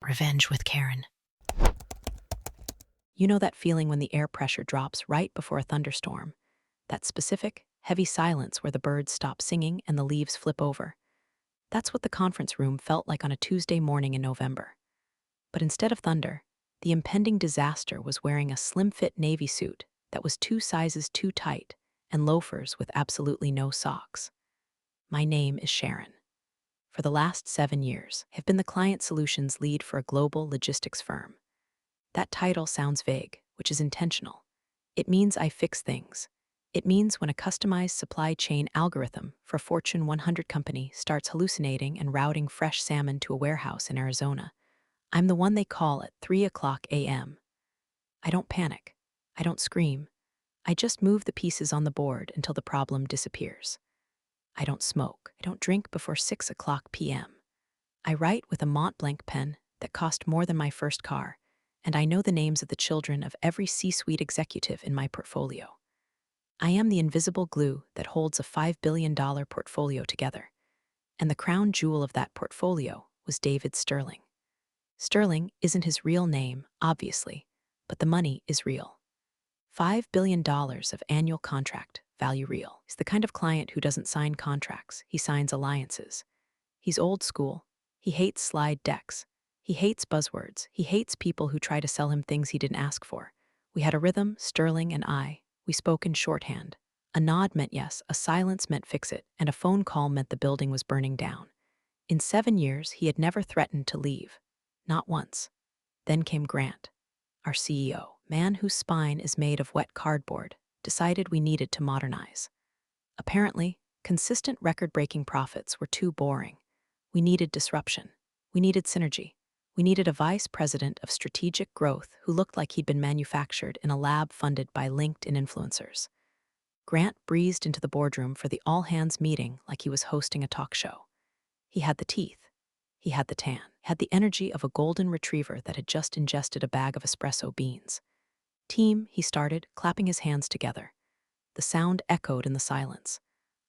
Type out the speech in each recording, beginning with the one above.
Revenge with Karen. You know that feeling when the air pressure drops right before a thunderstorm? That specific, heavy silence where the birds stop singing and the leaves flip over. That's what the conference room felt like on a Tuesday morning in November. But instead of thunder, the impending disaster was wearing a slim-fit navy suit that was 2 sizes too tight and loafers with absolutely no socks. My name is Sharon. For the last 7 years, I've been the client solutions lead for a global logistics firm. That title sounds vague, which is intentional. It means I fix things. It means when a customized supply chain algorithm for a Fortune 100 company starts hallucinating and routing fresh salmon to a warehouse in Arizona, I'm the one they call at 3 a.m. I don't panic. I don't scream. I just move the pieces on the board until the problem disappears. I don't smoke. I don't drink before 6 p.m. I write with a Mont Blanc pen that cost more than my first car, and I know the names of the children of every C-suite executive in my portfolio. I am the invisible glue that holds a $5 billion portfolio together, and the crown jewel of that portfolio was David Sterling. Sterling isn't his real name, obviously, but the money is real. $5 billion of annual contract value real. He's the kind of client who doesn't sign contracts, he signs alliances. He's old school. He hates slide decks. He hates buzzwords. He hates people who try to sell him things he didn't ask for. We had a rhythm, Sterling and I. We spoke in shorthand. A nod meant yes, a silence meant fix it, and a phone call meant the building was burning down. In 7 years, he had never threatened to leave. Not once. Then came Grant, our CEO, man whose spine is made of wet cardboard, decided we needed to modernize. Apparently, consistent record-breaking profits were too boring. We needed disruption. We needed synergy. We needed a vice president of strategic growth who looked like he'd been manufactured in a lab funded by LinkedIn influencers. Grant breezed into the boardroom for the all-hands meeting like he was hosting a talk show. He had the teeth. He had the tan. He had the energy of a golden retriever that had just ingested a bag of espresso beans. Team, he started, clapping his hands together. The sound echoed in the silence.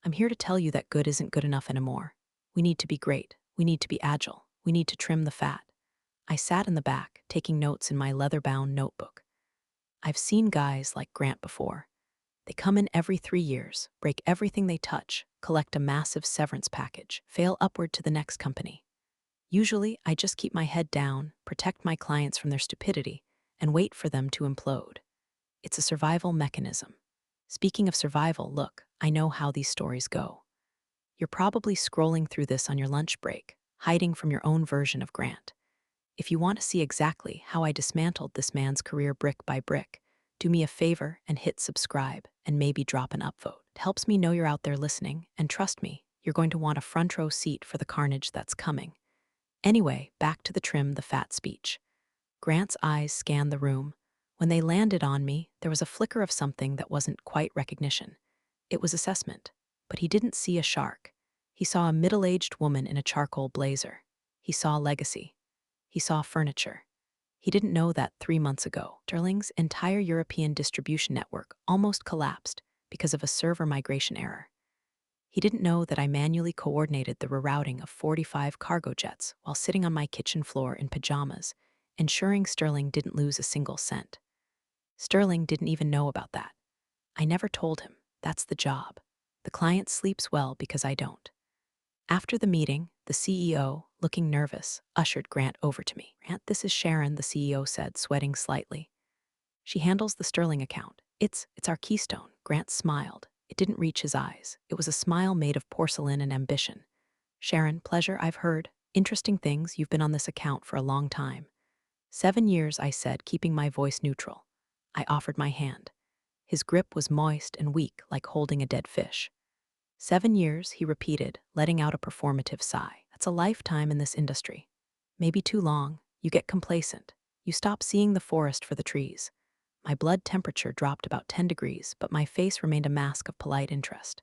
I'm here to tell you that good isn't good enough anymore. We need to be great. We need to be agile. We need to trim the fat. I sat in the back, taking notes in my leather-bound notebook. I've seen guys like Grant before. They come in every 3 years, break everything they touch, collect a massive severance package, fail upward to the next company. Usually, I just keep my head down, protect my clients from their stupidity, and wait for them to implode. It's a survival mechanism. Speaking of survival, look, I know how these stories go. You're probably scrolling through this on your lunch break, hiding from your own version of Grant. If you want to see exactly how I dismantled this man's career brick by brick, do me a favor and hit subscribe and maybe drop an upvote. It helps me know you're out there listening, and trust me, you're going to want a front row seat for the carnage that's coming. Anyway, back to the trim the fat speech. Grant's eyes scanned the room. When they landed on me, there was a flicker of something that wasn't quite recognition. It was assessment. But he didn't see a shark. He saw a middle-aged woman in a charcoal blazer. He saw legacy. He saw furniture. He didn't know that 3 months ago, Sterling's entire European distribution network almost collapsed because of a server migration error. He didn't know that I manually coordinated the rerouting of 45 cargo jets while sitting on my kitchen floor in pajamas, ensuring Sterling didn't lose a single cent. Sterling didn't even know about that. I never told him. That's the job. The client sleeps well because I don't. After the meeting, the CEO, looking nervous, ushered Grant over to me. Grant, this is Sharon, the CEO said, sweating slightly. She handles the Sterling account. It's our keystone. Grant smiled. It didn't reach his eyes. It was a smile made of porcelain and ambition. Sharon, pleasure, I've heard. Interesting things. You've been on this account for a long time. 7 years, I said, keeping my voice neutral. I offered my hand. His grip was moist and weak, like holding a dead fish. 7 years, he repeated, letting out a performative sigh. That's a lifetime in this industry. Maybe too long. You get complacent. You stop seeing the forest for the trees. My blood temperature dropped about 10 degrees, but my face remained a mask of polite interest.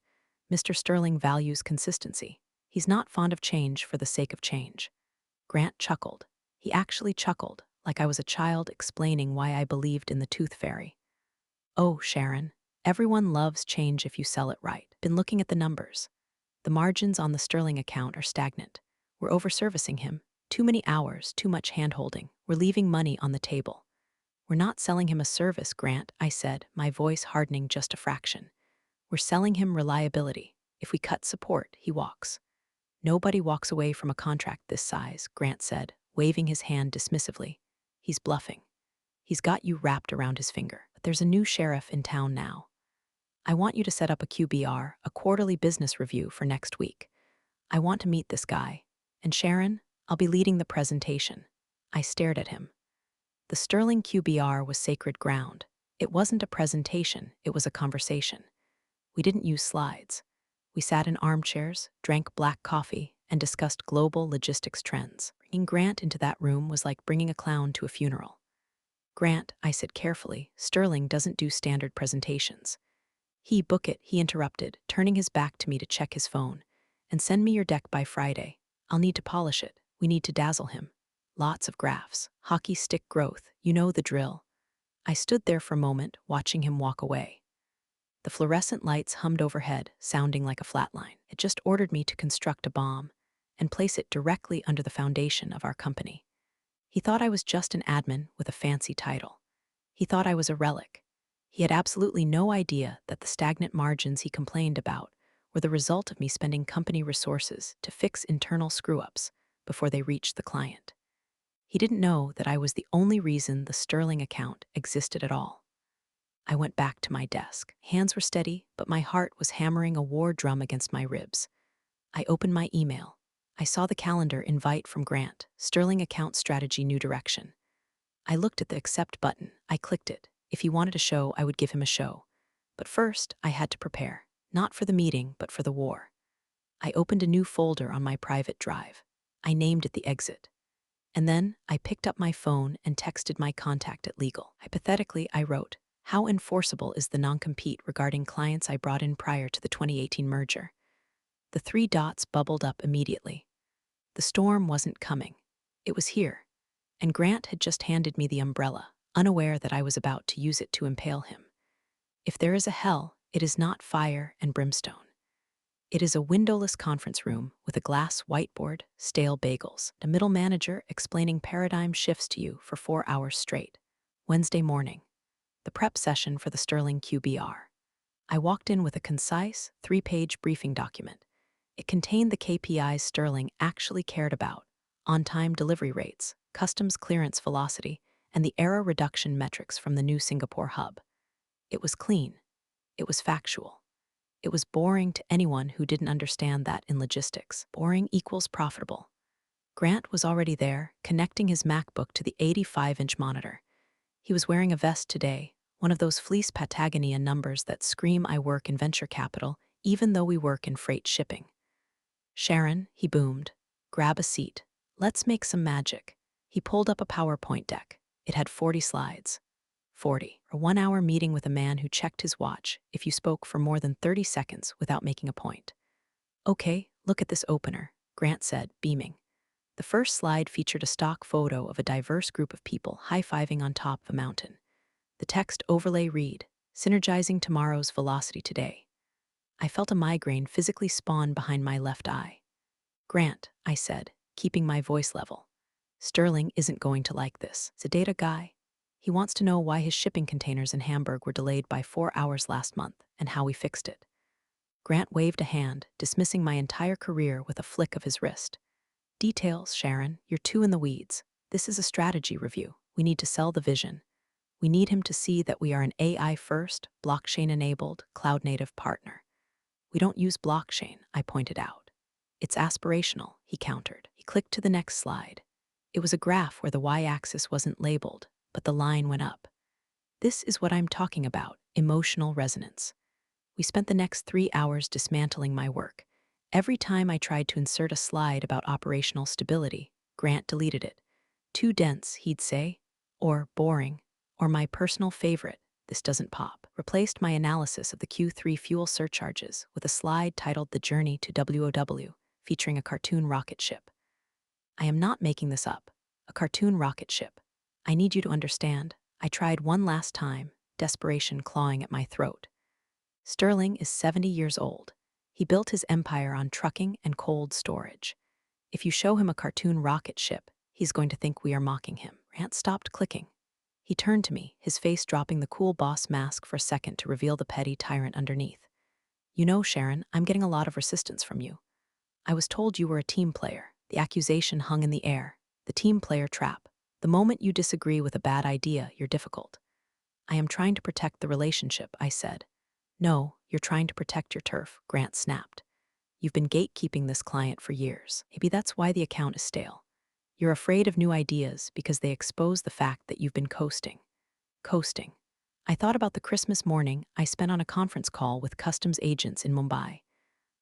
Mr. Sterling values consistency. He's not fond of change for the sake of change. Grant chuckled. He actually chuckled, like I was a child explaining why I believed in the tooth fairy. Oh, Sharon, everyone loves change if you sell it right. Been looking at the numbers. The margins on the Sterling account are stagnant. We're overservicing him. Too many hours, too much hand-holding. We're leaving money on the table. We're not selling him a service, Grant, I said, my voice hardening just a fraction. We're selling him reliability. If we cut support, he walks. Nobody walks away from a contract this size, Grant said, waving his hand dismissively. He's bluffing. He's got you wrapped around his finger. But there's a new sheriff in town now. I want you to set up a QBR, a quarterly business review, for next week. I want to meet this guy. And Sharon, I'll be leading the presentation. I stared at him. The Sterling QBR was sacred ground. It wasn't a presentation, it was a conversation. We didn't use slides. We sat in armchairs, drank black coffee, and discussed global logistics trends. Bringing Grant into that room was like bringing a clown to a funeral. Grant, I said carefully, Sterling doesn't do standard presentations. Book it, he interrupted, turning his back to me to check his phone. And send me your deck by Friday. I'll need to polish it. We need to dazzle him. Lots of graphs, hockey stick growth, you know the drill. I stood there for a moment, watching him walk away. The fluorescent lights hummed overhead, sounding like a flatline. It just ordered me to construct a bomb and place it directly under the foundation of our company. He thought I was just an admin with a fancy title. He thought I was a relic. He had absolutely no idea that the stagnant margins he complained about were the result of me spending company resources to fix internal screw-ups before they reached the client. He didn't know that I was the only reason the Sterling account existed at all. I went back to my desk. Hands were steady, but my heart was hammering a war drum against my ribs. I opened my email. I saw the calendar invite from Grant, Sterling account strategy, new direction. I looked at the accept button. I clicked it. If he wanted a show, I would give him a show. But first, I had to prepare, not for the meeting, but for the war. I opened a new folder on my private drive. I named it the exit. And then I picked up my phone and texted my contact at legal. Hypothetically, I wrote, how enforceable is the non-compete regarding clients I brought in prior to the 2018 merger? The 3 dots bubbled up immediately. The storm wasn't coming. It was here. And Grant had just handed me the umbrella, unaware that I was about to use it to impale him. If there is a hell, it is not fire and brimstone. It is a windowless conference room with a glass whiteboard, stale bagels, a middle manager explaining paradigm shifts to you for 4 hours straight. Wednesday morning, the prep session for the Sterling QBR. I walked in with a concise, 3-page briefing document. It contained the KPIs Sterling actually cared about: on-time delivery rates, customs clearance velocity, and the error reduction metrics from the new Singapore hub. It was clean. It was factual. It was boring to anyone who didn't understand that in logistics. Boring equals profitable. Grant was already there, connecting his MacBook to the 85-inch monitor. He was wearing a vest today, one of those fleece Patagonia numbers that scream I work in venture capital, even though we work in freight shipping. Sharon, he boomed, grab a seat. Let's make some magic. He pulled up a PowerPoint deck. It had 40 slides. 40. A 1-hour meeting with a man who checked his watch if you spoke for more than 30 seconds without making a point. Okay, look at this opener, Grant said, beaming. The first slide featured a stock photo of a diverse group of people high-fiving on top of a mountain. The text overlay read, synergizing tomorrow's velocity today. I felt a migraine physically spawn behind my left eye. Grant, I said, keeping my voice level. Sterling isn't going to like this. He's a data guy. He wants to know why his shipping containers in Hamburg were delayed by 4 hours last month and how we fixed it. Grant waved a hand, dismissing my entire career with a flick of his wrist. Details, Sharon, you're too in the weeds. This is a strategy review. We need to sell the vision. We need him to see that we are an AI-first, blockchain-enabled, cloud-native partner. We don't use blockchain, I pointed out. It's aspirational, he countered. He clicked to the next slide. It was a graph where the y-axis wasn't labeled, but the line went up. This is what I'm talking about, emotional resonance. We spent the next 3 hours dismantling my work. Every time I tried to insert a slide about operational stability, Grant deleted it. Too dense, he'd say, or boring, or my personal favorite, this doesn't pop. Replaced my analysis of the Q3 fuel surcharges with a slide titled The Journey to WOW, featuring a cartoon rocket ship. I am not making this up. A cartoon rocket ship. I need you to understand. I tried one last time, desperation clawing at my throat. Sterling is 70 years old. He built his empire on trucking and cold storage. If you show him a cartoon rocket ship, he's going to think we are mocking him. Grant stopped clicking. He turned to me, his face dropping the cool boss mask for a second to reveal the petty tyrant underneath. You know, Sharon, I'm getting a lot of resistance from you. I was told you were a team player. The accusation hung in the air. The team player trap. The moment you disagree with a bad idea, you're difficult. I am trying to protect the relationship, I said. No, you're trying to protect your turf, Grant snapped. You've been gatekeeping this client for years. Maybe that's why the account is stale. You're afraid of new ideas because they expose the fact that you've been coasting. Coasting. I thought about the Christmas morning I spent on a conference call with customs agents in Mumbai.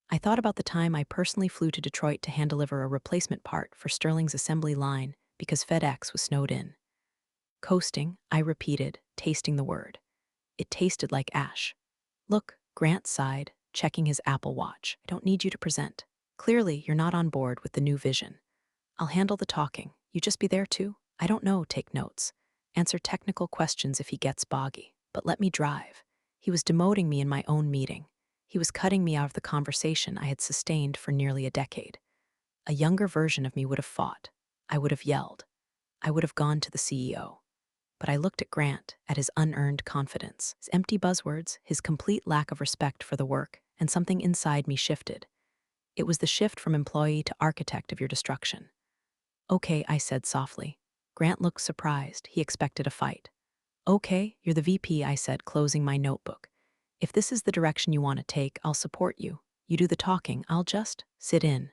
I thought about the time I personally flew to Detroit to hand-deliver a replacement part for Sterling's assembly line because FedEx was snowed in. Coasting, I repeated, tasting the word. It tasted like ash. Look, Grant sighed, checking his Apple Watch. I don't need you to present. Clearly, you're not on board with the new vision. I'll handle the talking. You just be there too? I don't know, take notes. Answer technical questions if he gets boggy. But let me drive. He was demoting me in my own meeting. He was cutting me out of the conversation I had sustained for nearly a decade. A younger version of me would have fought. I would have yelled. I would have gone to the CEO. But I looked at Grant, at his unearned confidence, his empty buzzwords, his complete lack of respect for the work, and something inside me shifted. It was the shift from employee to architect of your destruction. Okay, I said softly. Grant looked surprised. He expected a fight. Okay, you're the VP, I said, closing my notebook. If this is the direction you want to take, I'll support you. You do the talking, I'll just sit in.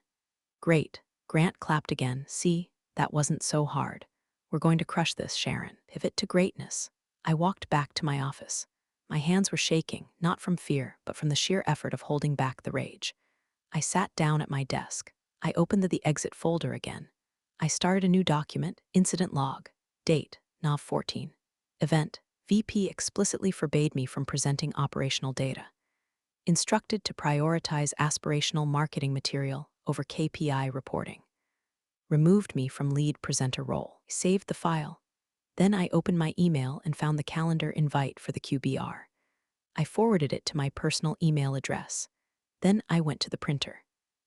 Great. Grant clapped again. See, that wasn't so hard. We're going to crush this, Sharon. Pivot to greatness. I walked back to my office. My hands were shaking, not from fear, but from the sheer effort of holding back the rage. I sat down at my desk. I opened the exit folder again. I started a new document, incident log. Date, Nov 14. Event, VP explicitly forbade me from presenting operational data. Instructed to prioritize aspirational marketing material over KPI reporting. Removed me from lead presenter role. Saved the file. Then I opened my email and found the calendar invite for the QBR. I forwarded it to my personal email address. Then I went to the printer.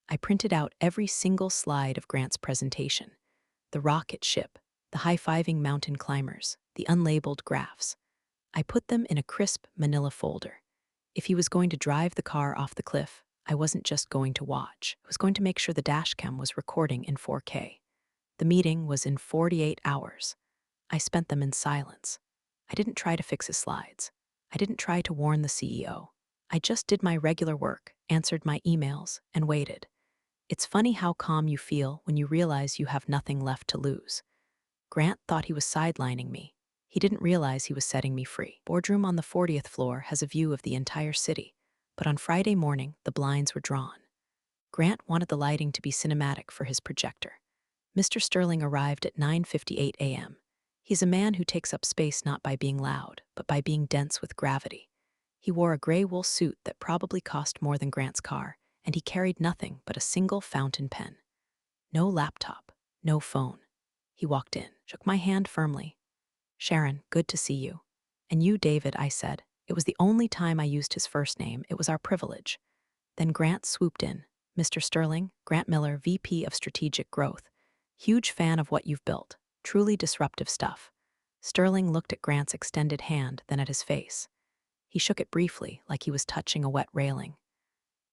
I printed out every single slide of Grant's presentation. The rocket ship, the high-fiving mountain climbers, the unlabeled graphs. I put them in a crisp manila folder. If he was going to drive the car off the cliff, I wasn't just going to watch. I was going to make sure the dashcam was recording in 4K. The meeting was in 48 hours. I spent them in silence. I didn't try to fix his slides. I didn't try to warn the CEO. I just did my regular work, answered my emails, and waited. It's funny how calm you feel when you realize you have nothing left to lose. Grant thought he was sidelining me. He didn't realize he was setting me free. Boardroom on the 40th floor has a view of the entire city, but on Friday morning, the blinds were drawn. Grant wanted the lighting to be cinematic for his projector. Mr. Sterling arrived at 9:58 a.m. He's a man who takes up space not by being loud, but by being dense with gravity. He wore a gray wool suit that probably cost more than Grant's car, and he carried nothing but a single fountain pen. No laptop, no phone. He walked in, shook my hand firmly. Sharon, good to see you. And you, David, I said. It was the only time I used his first name. It was our privilege. Then Grant swooped in. Mr. Sterling, Grant Miller, VP of Strategic Growth. Huge fan of what you've built. Truly disruptive stuff. Sterling looked at Grant's extended hand, then at his face. He shook it briefly, like he was touching a wet railing.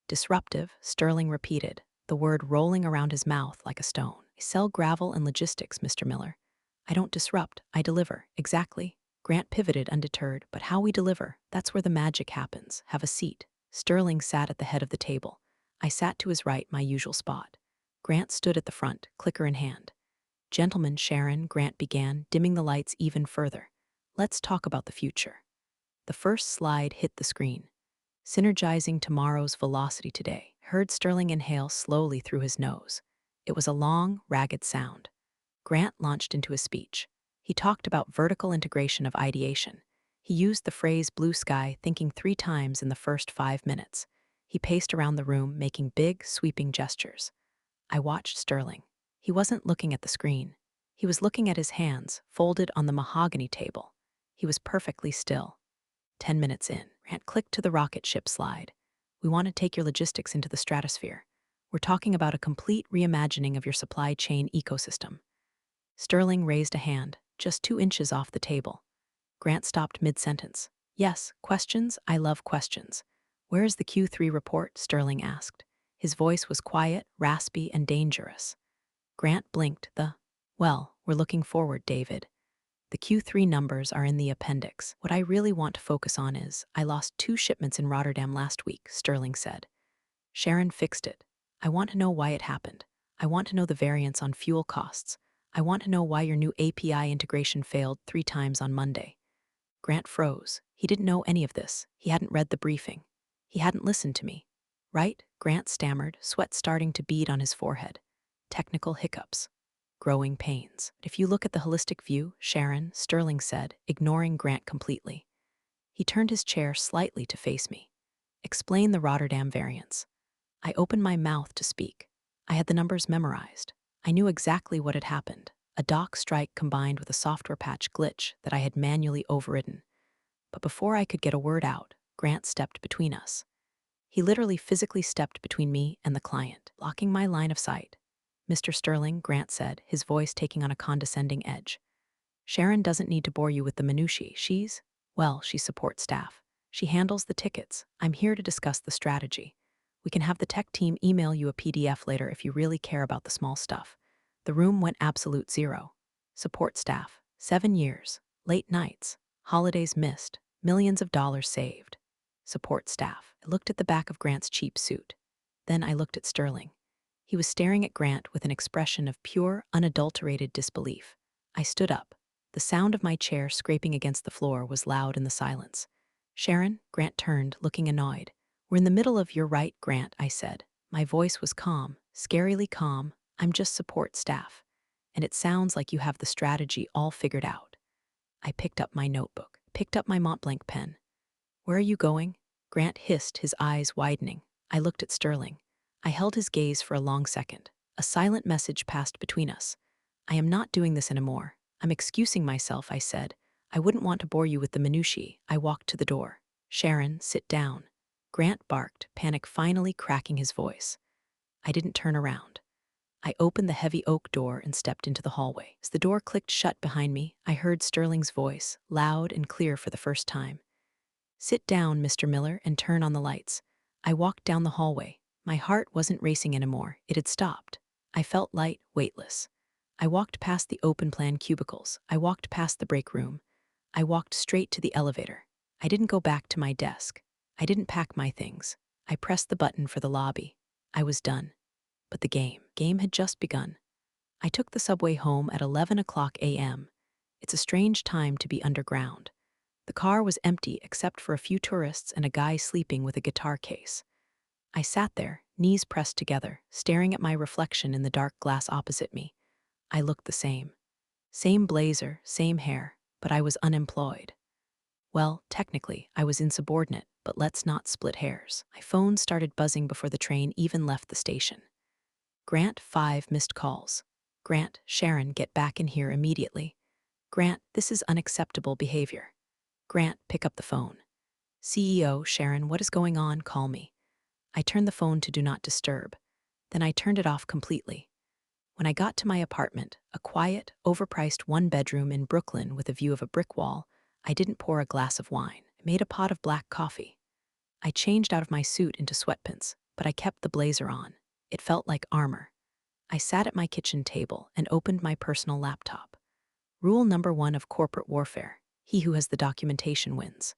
Disruptive, Sterling repeated, the word rolling around his mouth like a stone. I sell gravel and logistics, Mr. Miller. I don't disrupt, I deliver. Exactly. Grant pivoted undeterred, but how we deliver, that's where the magic happens. Have a seat. Sterling sat at the head of the table. I sat to his right, my usual spot. Grant stood at the front, clicker in hand. Gentlemen, Sharon, Grant began, dimming the lights even further. Let's talk about the future. The first slide hit the screen. Synergizing tomorrow's velocity today. Heard Sterling inhale slowly through his nose. It was a long, ragged sound. Grant launched into his speech. He talked about vertical integration of ideation. He used the phrase blue sky thinking 3 times in the first 5 minutes. He paced around the room, making big, sweeping gestures. I watched Sterling. He wasn't looking at the screen. He was looking at his hands, folded on the mahogany table. He was perfectly still. 10 minutes in, Grant clicked to the rocket ship slide. We want to take your logistics into the stratosphere. We're talking about a complete reimagining of your supply chain ecosystem. Sterling raised a hand, just 2 inches off the table. Grant stopped mid-sentence. Yes, questions? I love questions. Where is the Q3 report? Sterling asked. His voice was quiet, raspy, and dangerous. Grant blinked. Well, we're looking forward, David. The Q3 numbers are in the appendix. What I really want to focus on is, I lost 2 shipments in Rotterdam last week, Sterling said. Sharon fixed it. I want to know why it happened. I want to know the variance on fuel costs. I want to know why your new API integration failed 3 times on Monday. Grant froze. He didn't know any of this. He hadn't read the briefing. He hadn't listened to me. Right? Grant stammered, sweat starting to bead on his forehead. Technical hiccups. Growing pains. If you look at the holistic view, Sharon, Sterling said, ignoring Grant completely. He turned his chair slightly to face me. Explain the Rotterdam variance. I opened my mouth to speak. I had the numbers memorized. I knew exactly what had happened. A dock strike combined with a software patch glitch that I had manually overridden. But before I could get a word out, Grant stepped between us. He literally physically stepped between me and the client, blocking my line of sight. Mr. Sterling, Grant said, his voice taking on a condescending edge. Sharon doesn't need to bore you with the minutiae. She's support staff. She handles the tickets. I'm here to discuss the strategy. We can have the tech team email you a PDF later if you really care about the small stuff. The room went absolute zero. Support staff, 7 years, late nights, holidays missed, millions of dollars saved. Support staff. I looked at the back of Grant's cheap suit. Then I looked at Sterling. He was staring at Grant with an expression of pure, unadulterated disbelief. I stood up. The sound of my chair scraping against the floor was loud in the silence. Sharon, Grant turned, looking annoyed. We're in the middle of "You're right, Grant," I said. My voice was calm, scarily calm. I'm just support staff. And it sounds like you have the strategy all figured out. I picked up my notebook, picked up my Montblanc pen. Where are you going? Grant hissed, his eyes widening. I looked at Sterling. I held his gaze for a long second. A silent message passed between us. I am not doing this anymore. I'm excusing myself, I said. I wouldn't want to bore you with the minutiae. I walked to the door. Sharon, sit down. Grant barked, panic finally cracking his voice. I didn't turn around. I opened the heavy oak door and stepped into the hallway. As the door clicked shut behind me, I heard Sterling's voice, loud and clear for the first time. Sit down, Mr. Miller, and turn on the lights. I walked down the hallway. My heart wasn't racing anymore. It had stopped. I felt light, weightless. I walked past the open-plan cubicles. I walked past the break room. I walked straight to the elevator. I didn't go back to my desk. I didn't pack my things. I pressed the button for the lobby. I was done. But the game had just begun. I took the subway home at 11 o'clock a.m. It's a strange time to be underground. The car was empty except for a few tourists and a guy sleeping with a guitar case. I sat there, knees pressed together, staring at my reflection in the dark glass opposite me. I looked the same. Same blazer, same hair, but I was unemployed. Well, technically, I was insubordinate, but let's not split hairs. My phone started buzzing before the train even left the station. Grant, 5 missed calls. Grant, Sharon, get back in here immediately. Grant, this is unacceptable behavior. Grant, pick up the phone. CEO, Sharon, what is going on? Call me. I turned the phone to do not disturb. Then I turned it off completely. When I got to my apartment, a quiet, overpriced 1-bedroom in Brooklyn with a view of a brick wall, I didn't pour a glass of wine. I made a pot of black coffee. I changed out of my suit into sweatpants, but I kept the blazer on. It felt like armor. I sat at my kitchen table and opened my personal laptop. Rule number 1 of corporate warfare: he who has the documentation wins.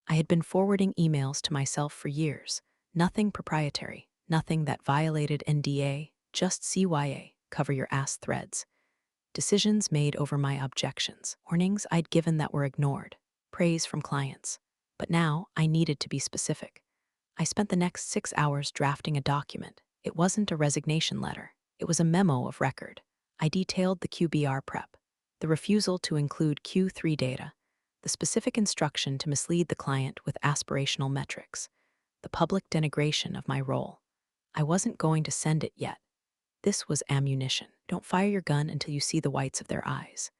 I had been forwarding emails to myself for years. Nothing proprietary, nothing that violated NDA, just CYA, cover your ass threads. Decisions made over my objections, warnings I'd given that were ignored, praise from clients. But now I needed to be specific. I spent the next 6 hours drafting a document. It wasn't a resignation letter. It was a memo of record. I detailed the QBR prep, the refusal to include Q3 data, the specific instruction to mislead the client with aspirational metrics, the public denigration of my role. I wasn't going to send it yet. This was ammunition. Don't fire your gun until you see the whites of their eyes.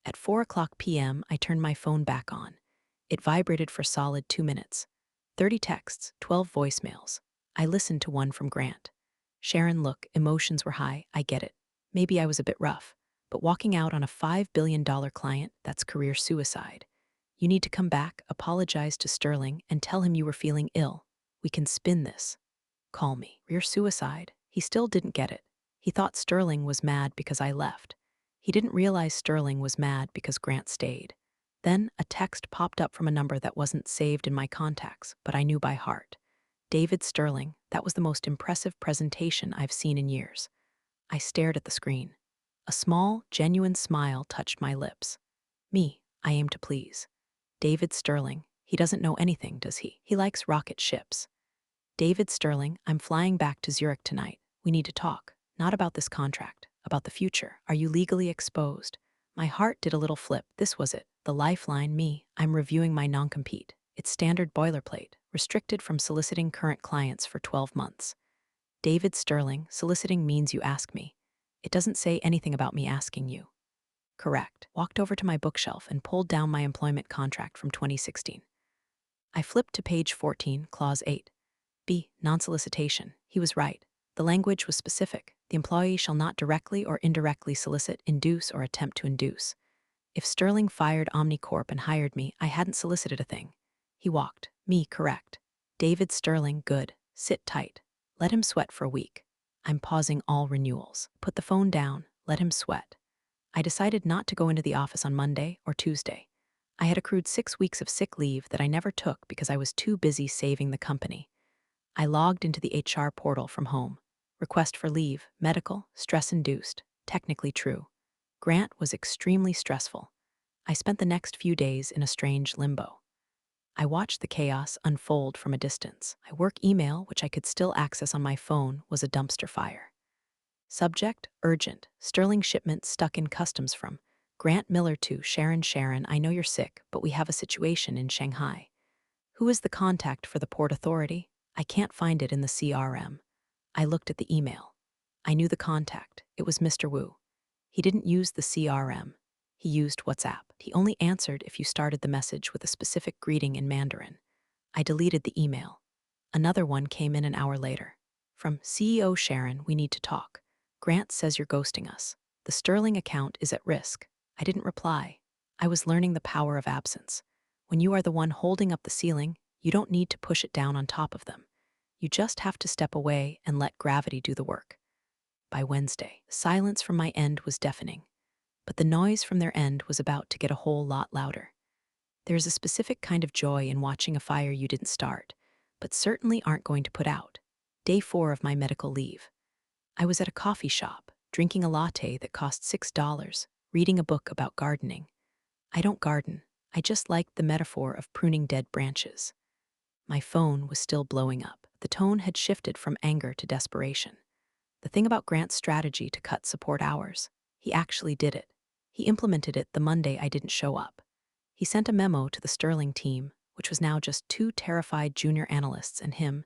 At 4 p.m., I turned my phone back on. It vibrated for solid 2 minutes. 30 texts, 12 voicemails. I listened to one from Grant. Sharon, look, emotions were high, I get it. Maybe I was a bit rough. But walking out on a $5 billion client, that's career suicide. You need to come back, apologize to Sterling, and tell him you were feeling ill. We can spin this. Call me. Career suicide. He still didn't get it. He thought Sterling was mad because I left. He didn't realize Sterling was mad because Grant stayed. Then a text popped up from a number that wasn't saved in my contacts, but I knew by heart. David Sterling, that was the most impressive presentation I've seen in years. I stared at the screen. A small, genuine smile touched my lips. Me, I aim to please. David Sterling, he doesn't know anything, does he? He likes rocket ships. David Sterling, I'm flying back to Zurich tonight. We need to talk. Not about this contract, about the future. Are you legally exposed? My heart did a little flip. This was it. The lifeline, me. I'm reviewing my non-compete. It's standard boilerplate, restricted from soliciting current clients for 12 months. David Sterling, soliciting means you ask me. It doesn't say anything about me asking you. Correct. Walked over to my bookshelf and pulled down my employment contract from 2016. I flipped to page 14, clause 8. B. Non-solicitation. He was right. The language was specific. The employee shall not directly or indirectly solicit, induce, or attempt to induce. If Sterling fired Omnicorp and hired me, I hadn't solicited a thing. He walked. Me, correct. David Sterling, good. Sit tight. Let him sweat for a week. I'm pausing all renewals. Put the phone down. Let him sweat. I decided not to go into the office on Monday or Tuesday. I had accrued 6 weeks of sick leave that I never took because I was too busy saving the company. I logged into the HR portal from home. Request for leave, medical, stress-induced, technically true. Grant was extremely stressful. I spent the next few days in a strange limbo. I watched the chaos unfold from a distance. My work email, which I could still access on my phone, was a dumpster fire. Subject, urgent, Sterling shipment stuck in customs from Grant Miller to Sharon. Sharon, I know you're sick, but we have a situation in Shanghai. Who is the contact for the Port Authority? I can't find it in the CRM. I looked at the email. I knew the contact. It was Mr. Wu. He didn't use the CRM. He used WhatsApp. He only answered if you started the message with a specific greeting in Mandarin. I deleted the email. Another one came in an hour later. From CEO Sharon, we need to talk. Grant says you're ghosting us. The Sterling account is at risk. I didn't reply. I was learning the power of absence. When you are the one holding up the ceiling, you don't need to push it down on top of them. You just have to step away and let gravity do the work. By Wednesday, the silence from my end was deafening, but the noise from their end was about to get a whole lot louder. There's a specific kind of joy in watching a fire you didn't start, but certainly aren't going to put out. Day 4 of my medical leave. I was at a coffee shop, drinking a latte that cost $6, reading a book about gardening. I don't garden. I just liked the metaphor of pruning dead branches. My phone was still blowing up. The tone had shifted from anger to desperation. The thing about Grant's strategy to cut support hours, he actually did it. He implemented it the Monday I didn't show up. He sent a memo to the Sterling team, which was now just 2 terrified junior analysts and him,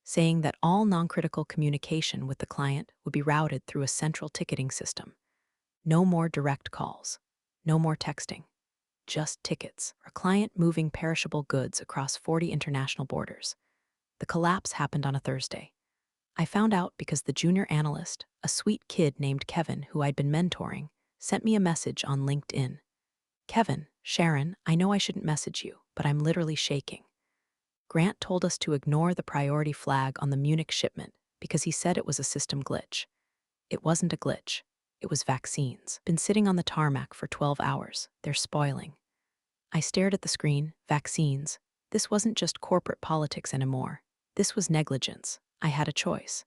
saying that all non-critical communication with the client would be routed through a central ticketing system. No more direct calls. No more texting. Just tickets. A client moving perishable goods across 40 international borders. The collapse happened on a Thursday. I found out because the junior analyst, a sweet kid named Kevin who I'd been mentoring, sent me a message on LinkedIn. Kevin, Sharon, I know I shouldn't message you, but I'm literally shaking. Grant told us to ignore the priority flag on the Munich shipment because he said it was a system glitch. It wasn't a glitch. It was vaccines. Been sitting on the tarmac for 12 hours. They're spoiling. I stared at the screen. Vaccines. This wasn't just corporate politics anymore. This was negligence. I had a choice.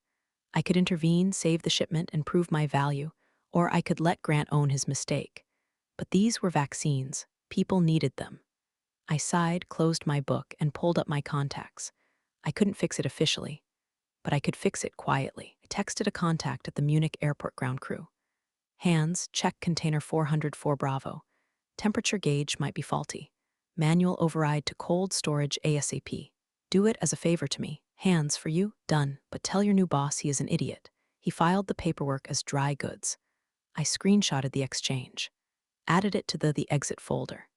I could intervene, save the shipment, and prove my value, or I could let Grant own his mistake. But these were vaccines. People needed them. I sighed, closed my book, and pulled up my contacts. I couldn't fix it officially, but I could fix it quietly. I texted a contact at the Munich airport ground crew. Hands, check container 404 Bravo. Temperature gauge might be faulty. Manual override to cold storage ASAP. Do it as a favor to me. Hands for you? Done. But tell your new boss he is an idiot. He filed the paperwork as dry goods. I screenshotted the exchange. Added it to the exit folder.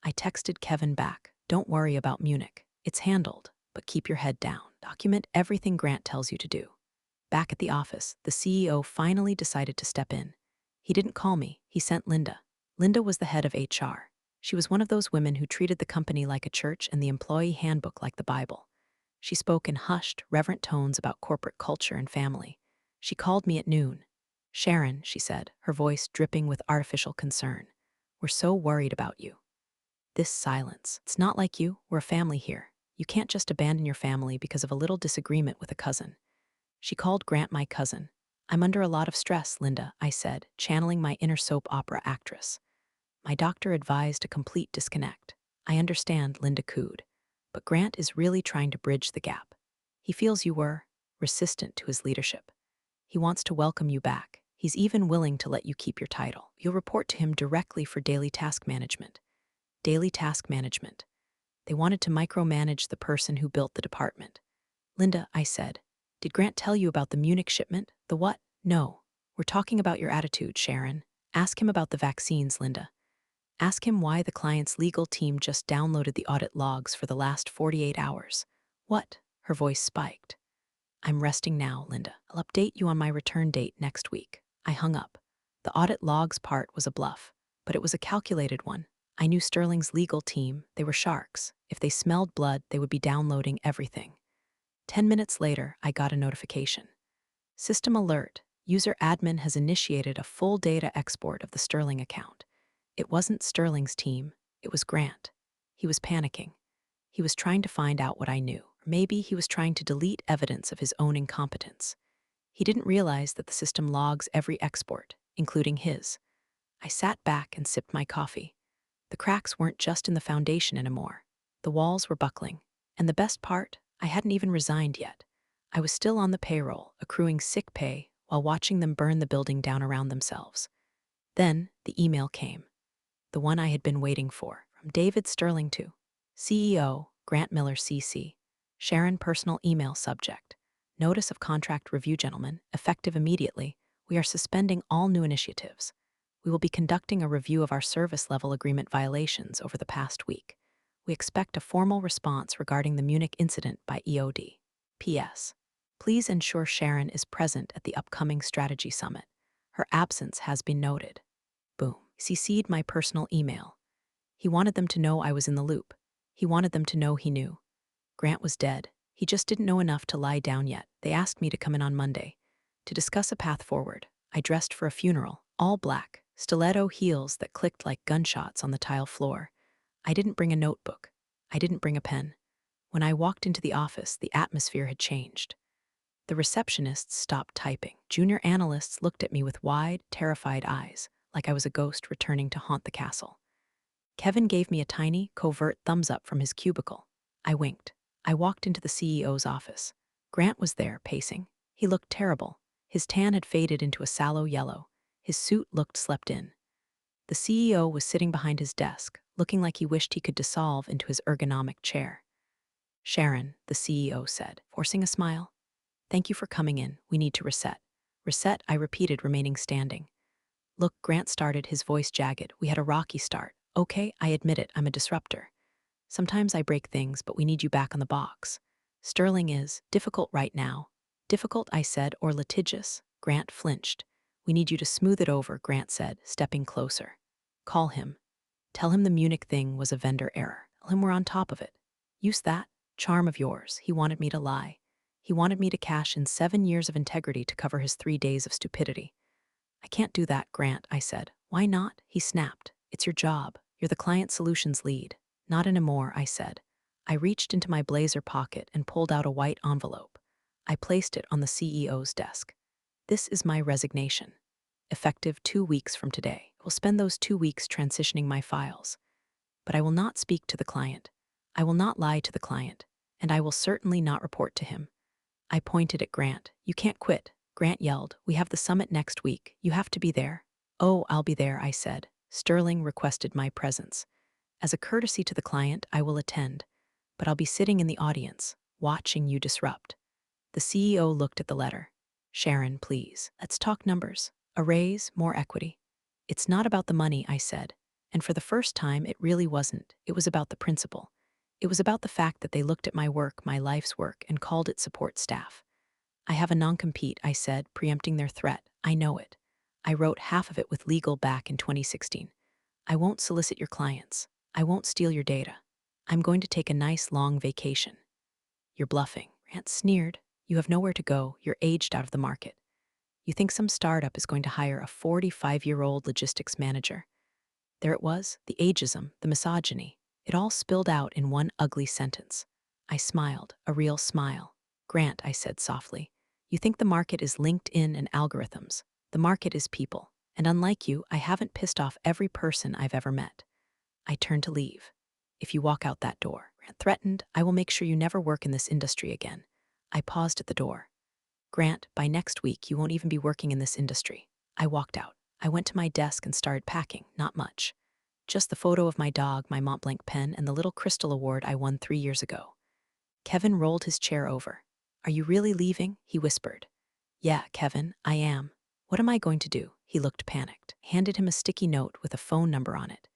I texted Kevin back. Don't worry about Munich. It's handled, but keep your head down. Document everything Grant tells you to do. Back at the office, the CEO finally decided to step in. He didn't call me, he sent Linda. Linda was the head of HR. She was one of those women who treated the company like a church and the employee handbook like the Bible. She spoke in hushed, reverent tones about corporate culture and family. She called me at noon. "Sharon," she said, her voice dripping with artificial concern. "We're so worried about you." This silence. "It's not like you. We're a family here. You can't just abandon your family because of a little disagreement with a cousin." She called Grant my cousin. "I'm under a lot of stress, Linda," I said, channeling my inner soap opera actress. "My doctor advised a complete disconnect." "I understand," Linda cooed. "But Grant is really trying to bridge the gap. He feels you were resistant to his leadership. He wants to welcome you back. He's even willing to let you keep your title. You'll report to him directly for daily task management." Daily task management. They wanted to micromanage the person who built the department. "Linda," I said, "did Grant tell you about the Munich shipment? The what?" "No. We're talking about your attitude, Sharon. Ask him about the vaccines, Linda. Ask him why the client's legal team just downloaded the audit logs for the last 48 hours. "What?" Her voice spiked. "I'm resting now, Linda. I'll update you on my return date next week." I hung up. The audit logs part was a bluff, but it was a calculated one. I knew Sterling's legal team. They were sharks. If they smelled blood, they would be downloading everything. 10 minutes later, I got a notification. "System alert. User admin has initiated a full data export of the Sterling account." It wasn't Sterling's team. It was Grant. He was panicking. He was trying to find out what I knew. Or maybe he was trying to delete evidence of his own incompetence. He didn't realize that the system logs every export, including his. I sat back and sipped my coffee. The cracks weren't just in the foundation anymore. The walls were buckling. And the best part, I hadn't even resigned yet. I was still on the payroll, accruing sick pay, while watching them burn the building down around themselves. Then the email came. The one I had been waiting for, from David Sterling to CEO, Grant Miller CC. Sharon personal email subject. "Notice of contract review, gentlemen, effective immediately. We are suspending all new initiatives. We will be conducting a review of our service level agreement violations over the past week. We expect a formal response regarding the Munich incident by EOD. P.S. Please ensure Sharon is present at the upcoming strategy summit. Her absence has been noted." Boom. CC'd my personal email. He wanted them to know I was in the loop. He wanted them to know he knew. Grant was dead. He just didn't know enough to lie down yet. They asked me to come in on Monday to discuss a path forward. I dressed for a funeral, all black, stiletto heels that clicked like gunshots on the tile floor. I didn't bring a notebook. I didn't bring a pen. When I walked into the office, the atmosphere had changed. The receptionists stopped typing. Junior analysts looked at me with wide, terrified eyes, like I was a ghost returning to haunt the castle. Kevin gave me a tiny, covert thumbs up from his cubicle. I winked. I walked into the CEO's office. Grant was there, pacing. He looked terrible. His tan had faded into a sallow yellow. His suit looked slept in. The CEO was sitting behind his desk, looking like he wished he could dissolve into his ergonomic chair. "Sharon," the CEO said, forcing a smile. "Thank you for coming in. We need to reset." "Reset," I repeated, remaining standing. "Look," Grant started, his voice jagged. "We had a rocky start. Okay, I admit it, I'm a disruptor. Sometimes I break things, but we need you back on the box. Sterling is difficult right now." "Difficult," I said, "or litigious?" Grant flinched. "We need you to smooth it over," Grant said, stepping closer. "Call him. Tell him the Munich thing was a vendor error. Tell him we're on top of it. Use that charm of yours. He wanted me to lie. He wanted me to cash in 7 years of integrity to cover his 3 days of stupidity." "I can't do that, Grant," I said. "Why not?" He snapped. "It's your job. You're the client solutions lead." "Not anymore," I said. I reached into my blazer pocket and pulled out a white envelope. I placed it on the CEO's desk. "This is my resignation. Effective 2 weeks from today. I will spend those 2 weeks transitioning my files. But I will not speak to the client. I will not lie to the client. And I will certainly not report to him." I pointed at Grant. "You can't quit." Grant yelled. "We have the summit next week. You have to be there." "Oh, I'll be there," I said. "Sterling requested my presence. As a courtesy to the client, I will attend. But I'll be sitting in the audience, watching you disrupt." The CEO looked at the letter. "Sharon, please, let's talk numbers. A raise, more equity." "It's not about the money," I said. And for the first time, it really wasn't. It was about the principle. It was about the fact that they looked at my work, my life's work, and called it support staff. I have a non-compete, I said, preempting their threat. I know it. I wrote half of it with legal back in 2016. I won't solicit your clients. I won't steal your data. I'm going to take a nice long vacation. You're bluffing. Grant sneered. You have nowhere to go. You're aged out of the market. You think some startup is going to hire a 45-year-old logistics manager. There it was, the ageism, the misogyny. It all spilled out in one ugly sentence. I smiled, a real smile. Grant, I said softly, you think the market is LinkedIn and algorithms. The market is people. And unlike you, I haven't pissed off every person I've ever met. I turned to leave. If you walk out that door, Grant threatened, I will make sure you never work in this industry again. I paused at the door. Grant, by next week, you won't even be working in this industry. I walked out. I went to my desk and started packing, not much. Just the photo of my dog, my Mont Blanc pen, and the little crystal award I won 3 years ago. Kevin rolled his chair over. Are you really leaving? He whispered. Yeah, Kevin, I am. What am I going to do? He looked panicked. Handed him a sticky note with a phone number on it.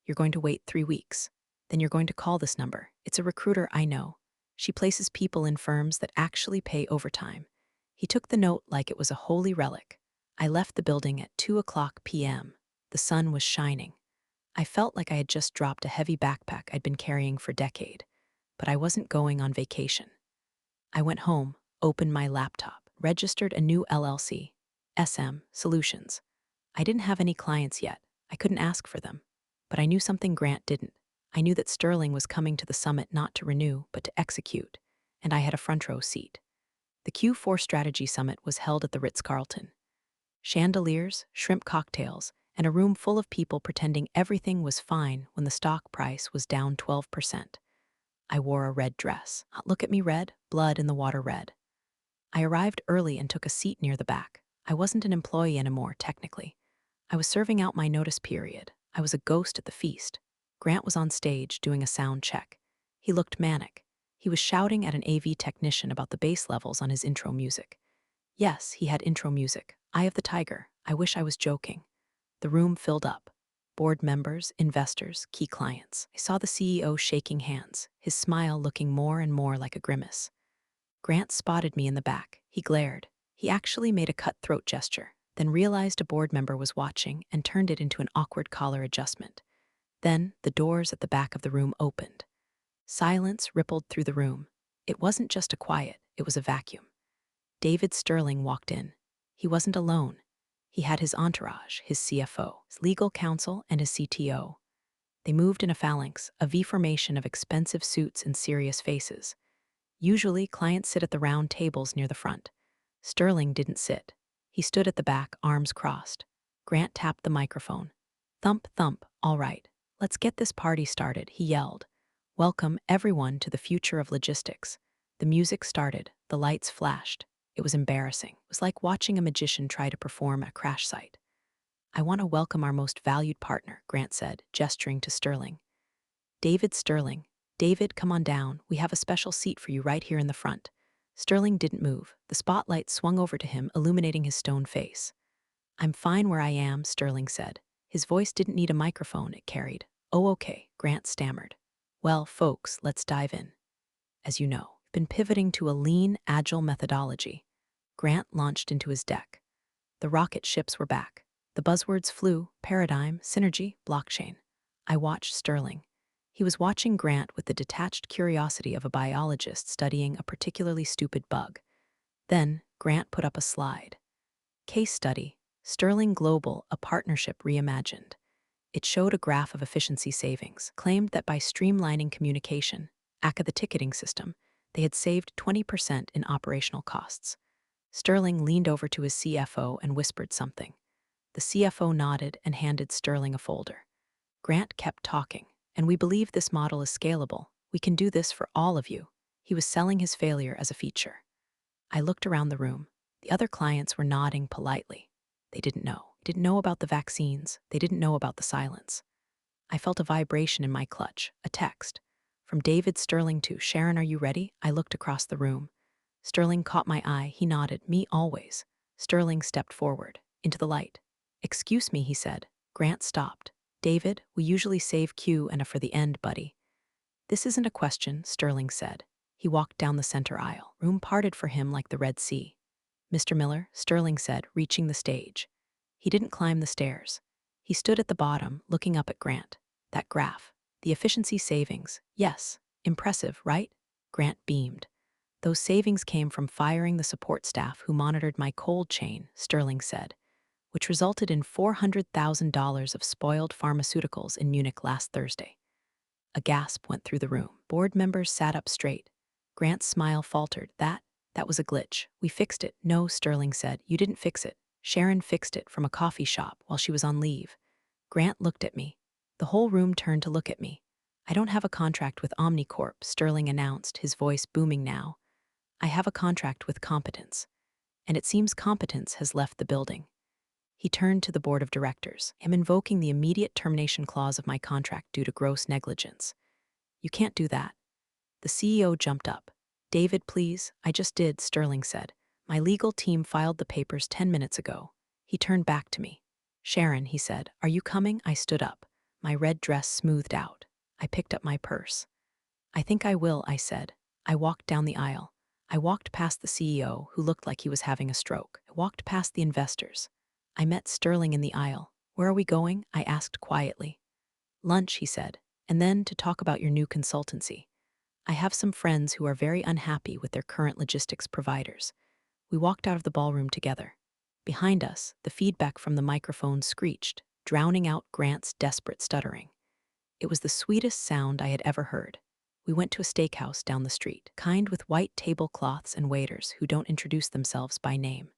You're going to wait 3 weeks. Then you're going to call this number. It's a recruiter I know. She places people in firms that actually pay overtime. He took the note like it was a holy relic. I left the building at 2:00 p.m. The sun was shining. I felt like I had just dropped a heavy backpack I'd been carrying for a decade, but I wasn't going on vacation. I went home, opened my laptop, registered a new LLC, SM Solutions. I didn't have any clients yet. I couldn't ask for them. But I knew something Grant didn't. I knew that Sterling was coming to the summit not to renew, but to execute, and I had a front row seat. The Q4 Strategy Summit was held at the Ritz-Carlton. Chandeliers, shrimp cocktails, and a room full of people pretending everything was fine when the stock price was down 12%. I wore a red dress. Look at me, red, blood in the water red. I arrived early and took a seat near the back. I wasn't an employee anymore, technically. I was serving out my notice period. I was a ghost at the feast. Grant was on stage doing a sound check. He looked manic. He was shouting at an AV technician about the bass levels on his intro music. Yes, he had intro music. Eye of the Tiger. I wish I was joking. The room filled up. Board members, investors, key clients. I saw the CEO shaking hands, his smile looking more and more like a grimace. Grant spotted me in the back. He glared. He actually made a cutthroat gesture, then realized a board member was watching and turned it into an awkward collar adjustment. Then the doors at the back of the room opened. Silence rippled through the room. It wasn't just a quiet, it was a vacuum. David Sterling walked in. He wasn't alone. He had his entourage, his CFO, his legal counsel, and his CTO. They moved in a phalanx, a V formation of expensive suits and serious faces. Usually, clients sit at the round tables near the front. Sterling didn't sit. He stood at the back, arms crossed. Grant tapped the microphone. Thump, thump, all right. Let's get this party started, he yelled. Welcome, everyone, to the future of logistics. The music started, the lights flashed. It was embarrassing. It was like watching a magician try to perform at a crash site. I want to welcome our most valued partner, Grant said, gesturing to Sterling. David Sterling. David, come on down. We have a special seat for you right here in the front. Sterling didn't move. The spotlight swung over to him, illuminating his stone face. I'm fine where I am, Sterling said. His voice didn't need a microphone, it carried. Oh, okay, Grant stammered. Well, folks, let's dive in. As you know, I've been pivoting to a lean, agile methodology. Grant launched into his deck. The rocket ships were back. The buzzwords flew: paradigm, synergy, blockchain. I watched Sterling. He was watching Grant with the detached curiosity of a biologist studying a particularly stupid bug. Then, Grant put up a slide. Case study, Sterling Global, a partnership reimagined. It showed a graph of efficiency savings, claimed that by streamlining communication, aka the ticketing system, they had saved 20% in operational costs. Sterling leaned over to his CFO and whispered something. The CFO nodded and handed Sterling a folder. Grant kept talking, and we believe this model is scalable. We can do this for all of you. He was selling his failure as a feature. I looked around the room. The other clients were nodding politely. They didn't know. They didn't know about the vaccines. They didn't know about the silence. I felt a vibration in my clutch, a text. From David Sterling to, Sharon, are you ready? I looked across the room. Sterling caught my eye. He nodded. Me always. Sterling stepped forward, into the light. Excuse me, he said. Grant stopped. David, we usually save Q and A for the end, buddy. This isn't a question, Sterling said. He walked down the center aisle. Room parted for him like the Red Sea. Mr. Miller, Sterling said, reaching the stage. He didn't climb the stairs. He stood at the bottom, looking up at Grant. That graph. The efficiency savings. Yes. Impressive, right? Grant beamed. Those savings came from firing the support staff who monitored my cold chain, Sterling said, which resulted in $400,000 of spoiled pharmaceuticals in Munich last Thursday. A gasp went through the room. Board members sat up straight. Grant's smile faltered. That was a glitch. We fixed it. No, Sterling said. You didn't fix it. Sharon fixed it from a coffee shop while she was on leave. Grant looked at me. The whole room turned to look at me. I don't have a contract with Omnicorp, Sterling announced, his voice booming now. I have a contract with competence. And it seems competence has left the building. He turned to the board of directors. I'm invoking the immediate termination clause of my contract due to gross negligence. You can't do that. The CEO jumped up. David, please. I just did, Sterling said. My legal team filed the papers 10 minutes ago. He turned back to me. Sharon, he said, are you coming? I stood up. My red dress smoothed out. I picked up my purse. I think I will, I said. I walked down the aisle. I walked past the CEO, who looked like he was having a stroke. I walked past the investors. I met Sterling in the aisle. Where are we going? I asked quietly. Lunch, he said, and then to talk about your new consultancy. I have some friends who are very unhappy with their current logistics providers. We walked out of the ballroom together. Behind us, the feedback from the microphone screeched, drowning out Grant's desperate stuttering. It was the sweetest sound I had ever heard. We went to a steakhouse down the street, kind with white tablecloths and waiters who don't introduce themselves by name.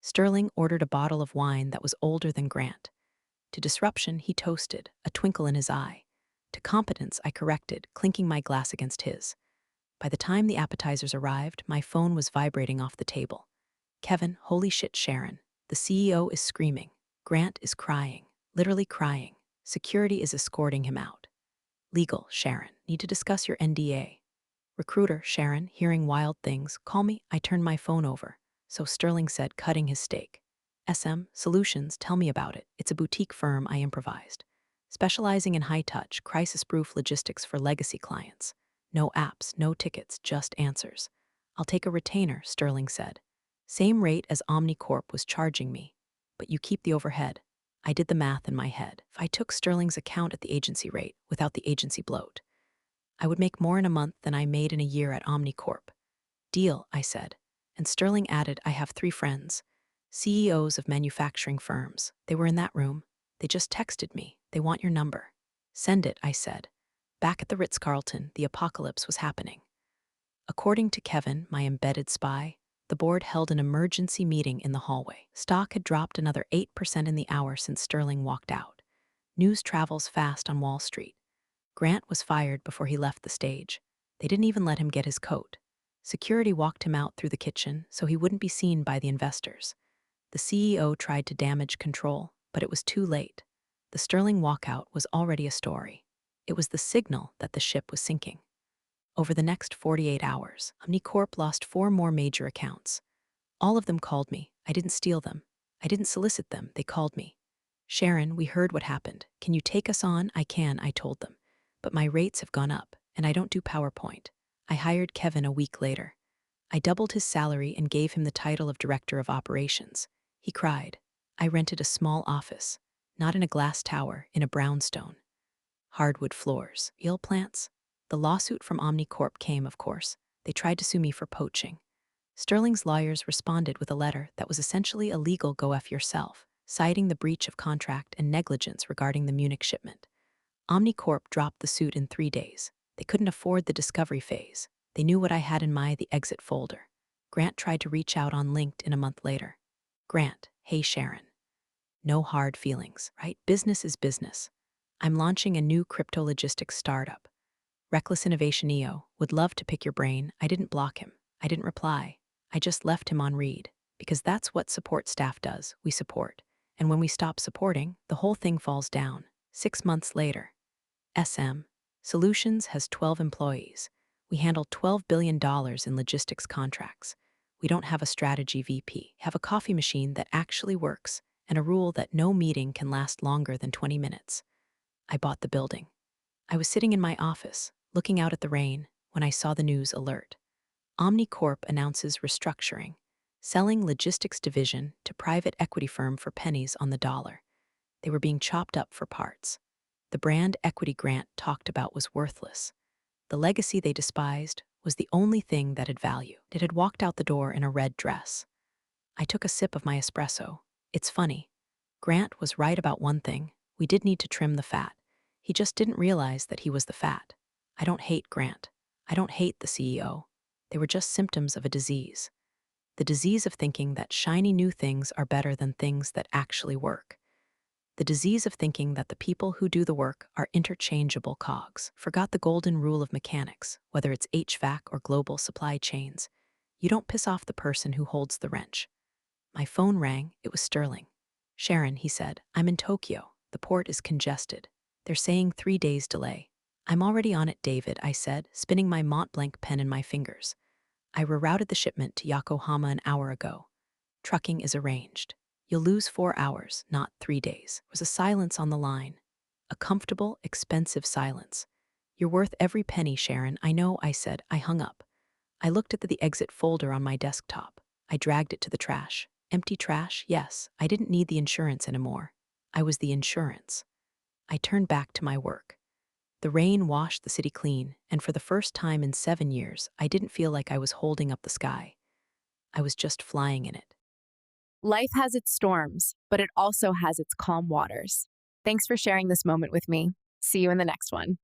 Sterling ordered a bottle of wine that was older than Grant. To disruption, he toasted, a twinkle in his eye. To competence, I corrected, clinking my glass against his. By the time the appetizers arrived, my phone was vibrating off the table. Kevin, holy shit, Sharon. The CEO is screaming. Grant is crying, literally crying. Security is escorting him out. Legal, Sharon. Need to discuss your NDA. Recruiter, Sharon, hearing wild things. Call me. I turned my phone over. So Sterling said, cutting his steak. SM Solutions, tell me about it. It's a boutique firm I improvised, specializing in high-touch, crisis-proof logistics for legacy clients. No apps, no tickets, just answers. I'll take a retainer, Sterling said. Same rate as Omnicorp was charging me. But you keep the overhead. I did the math in my head. If I took Sterling's account at the agency rate, without the agency bloat, I would make more in a month than I made in a year at Omnicorp. Deal, I said. And Sterling added, I have 3 friends, CEOs of manufacturing firms. They were in that room. They just texted me. They want your number. Send it, I said. Back at the Ritz-Carlton, the apocalypse was happening. According to Kevin, my embedded spy, the board held an emergency meeting in the hallway. Stock had dropped another 8% in the hour since Sterling walked out. News travels fast on Wall Street. Grant was fired before he left the stage. They didn't even let him get his coat. Security walked him out through the kitchen so he wouldn't be seen by the investors. The CEO tried to damage control, but it was too late. The Sterling walkout was already a story. It was the signal that the ship was sinking. Over the next 48 hours, Omnicorp lost 4 more major accounts. All of them called me. I didn't steal them. I didn't solicit them. They called me. Sharon, we heard what happened. Can you take us on? I can, I told them. But my rates have gone up, and I don't do PowerPoint. I hired Kevin a week later. I doubled his salary and gave him the title of Director of Operations. He cried. I rented a small office, not in a glass tower, in a brownstone. Hardwood floors, eel plants. The lawsuit from Omnicorp came, of course. They tried to sue me for poaching. Sterling's lawyers responded with a letter that was essentially a legal go F yourself, citing the breach of contract and negligence regarding the Munich shipment. Omnicorp dropped the suit in 3 days. They couldn't afford the discovery phase. They knew what I had in the exit folder. Grant tried to reach out on LinkedIn a month later. Grant, hey Sharon. No hard feelings, right? Business is business. I'm launching a new crypto logistics startup. Reckless Innovation EO, would love to pick your brain. I didn't block him. I didn't reply. I just left him on read. Because that's what support staff does. We support. And when we stop supporting, the whole thing falls down. 6 months later. SM Solutions has 12 employees. We handle $12 billion in logistics contracts. We don't have a strategy VP. Have a coffee machine that actually works, and a rule that no meeting can last longer than 20 minutes. I bought the building. I was sitting in my office, looking out at the rain, when I saw the news alert. Omnicorp announces restructuring. selling logistics division to private equity firm for pennies on the dollar. They were being chopped up for parts. The brand equity Grant talked about was worthless. The legacy they despised was the only thing that had value. It had walked out the door in a red dress. I took a sip of my espresso. It's funny. Grant was right about one thing. We did need to trim the fat. He just didn't realize that he was the fat. I don't hate Grant. I don't hate the CEO. They were just symptoms of a disease. The disease of thinking that shiny new things are better than things that actually work. The disease of thinking that the people who do the work are interchangeable cogs. Forgot the golden rule of mechanics, whether it's HVAC or global supply chains. You don't piss off the person who holds the wrench. My phone rang. It was Sterling. Sharon, he said, I'm in Tokyo. The port is congested. They're saying 3 days delay. I'm already on it, David, I said, spinning my Mont Blanc pen in my fingers. I rerouted the shipment to Yokohama an hour ago. Trucking is arranged. You'll lose 4 hours, not 3 days. There was a silence on the line. A comfortable, expensive silence. You're worth every penny, Sharon. I know, I said. I hung up. I looked at the exit folder on my desktop. I dragged it to the trash. Empty trash? Yes. I didn't need the insurance anymore. I was the insurance. I turned back to my work. The rain washed the city clean, and for the first time in 7 years, I didn't feel like I was holding up the sky. I was just flying in it. Life has its storms, but it also has its calm waters. Thanks for sharing this moment with me. See you in the next one.